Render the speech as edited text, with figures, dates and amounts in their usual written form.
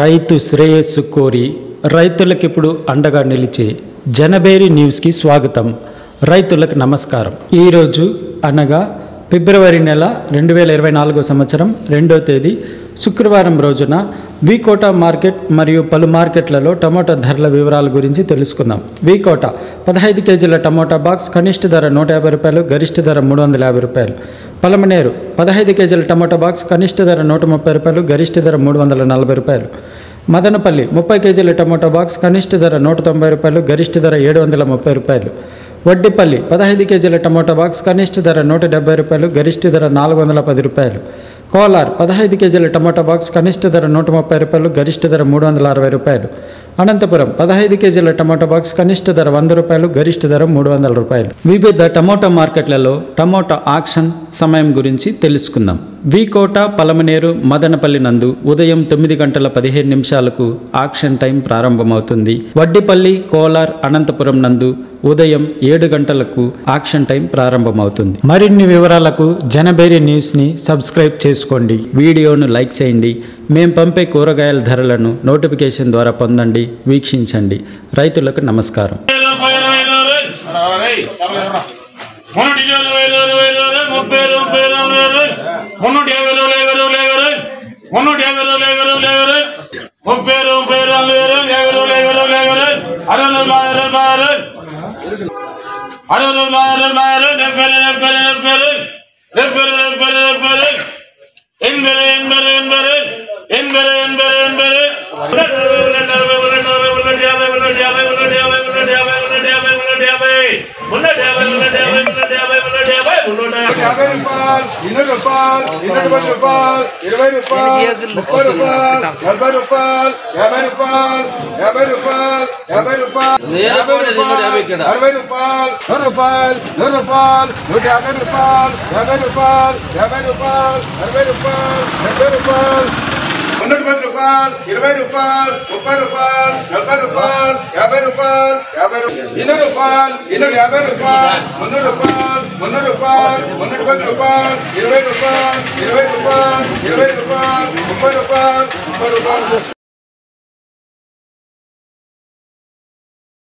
రైతు శ్రేయస్సు కోరి రైతులకు ఇప్పుడు అండగా నిలిచే జనబేరి న్యూస్కి స్వాగతం. రైతులకు నమస్కారం. ఈరోజు అనగా ఫిబ్రవరి నెల 2024 సంవత్సరం 2వ తేదీ శుక్రవారం రోజున వీకోట మార్కెట్ మరియు పలు మార్కెట్లలో టమోటా ధరల వివరాల గురించి తెలుసుకుందాం. వీకోట 15 కేజీల టమోటా బాక్స్ కనిష్ట ధర 150 రూపాయలు, గరిష్ట ధర 350 రూపాయలు. పలమనేరు 15 కేజీల టమోటా బాక్స్ కనిష్ట ధర 130 రూపాయలు, గరిష్ట ధర 340 రూపాయలు. మదనపల్లి 30 కేజీల టమోటా బాక్స్ కనిష్ట ధర 190 రూపాయలు, గరిష్ట ధర 730 రూపాయలు. వడ్డిపల్లి 15 కేజీల టమోటా బాక్స్ కనిష్ట ధర 170 రూపాయలు, గరిష్ట ధర 410 రూపాయలు. కోలార్ 15 కేజీల టమోటా బాక్స్ కనిష్ట ధర 130 రూపాయలు, గరిష్ట ధర 360 రూపాయలు. అనంతపురం 15 కేజీల టమోటా బాక్స్ కనిష్ట ధర 100 రూపాయలు, గరిష్ట ధర 300 రూపాయలు. వివిధ టమోటా మార్కెట్లలో టమోటా ఆక్షన్ సమయం గురించి తెలుసుకుందాం. వీకోట, పలమనేరు, మదనపల్లి నందు ఉదయం 9 గంటల 15 నిమిషాలకు ఆక్షన్ టైం ప్రారంభమవుతుంది. వడ్డిపల్లి, కోలార్, అనంతపురం నందు ఉదయం 7 గంటలకు ఆక్షన్ టైం ప్రారంభమవుతుంది. మరిన్ని వివరాలకు జనబేరి న్యూస్ని సబ్స్క్రైబ్ చేసుకోండి. వీడియోను లైక్ చేయండి. మేము పంపే కూరగాయల ధరలను నోటిఫికేషన్ ద్వారా పొందండి, వీక్షించండి. రైతులకు నమస్కారం.